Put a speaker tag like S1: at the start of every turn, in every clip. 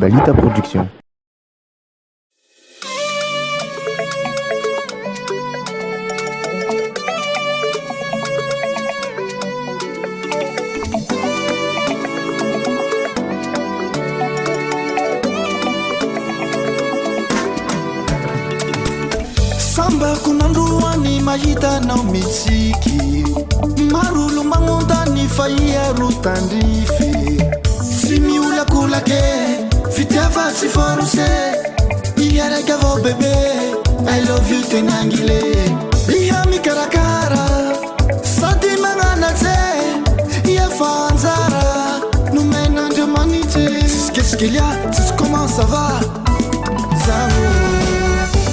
S1: IBALITA Production.
S2: Samba kunanduani mahita na mitsiki marulu mangondani faia rutandrife simiula kulake fitava siforuse iyareka vo bebe I love you tenangile iyami karakara sadi manganaze iya fanzara nous mène de manité qu'est-ce qu'il y a comment ça va Zao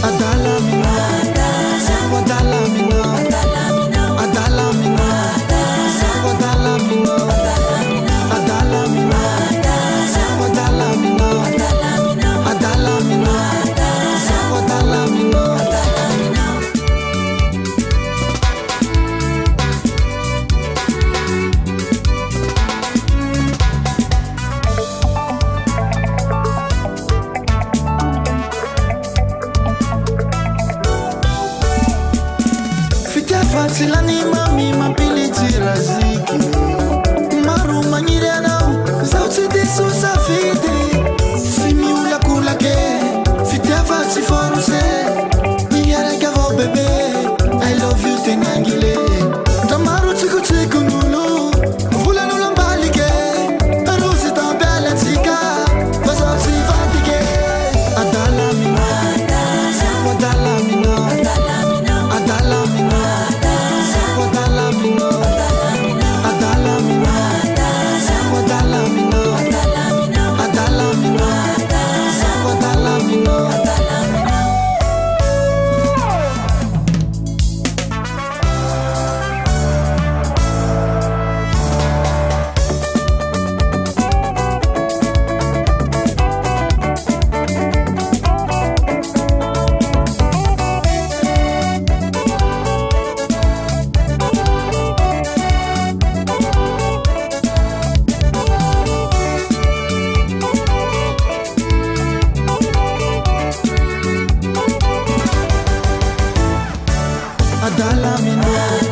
S2: Adalà Aminao Adalà Aminao Adalà Aminao Adalà Aminao Adalà Aminao Adalà Aminao Adalà Aminao Adalà Aminao Fasilani mami mapili tiraziki Maru manyiranau Sauti disu safide Simiula kulake Fitava siforuse Iyareka vo bebe I love you tenangile Tamaru chiku chiku nulu Vula nula mbalike Arusi tambele tika Vazo sifatike Adalà Aminao Adalà Aminao Adalà Aminao Adalà Aminao Adalà Aminao Adalà Aminao Adalà Aminao Adalà Aminao Adalà Aminao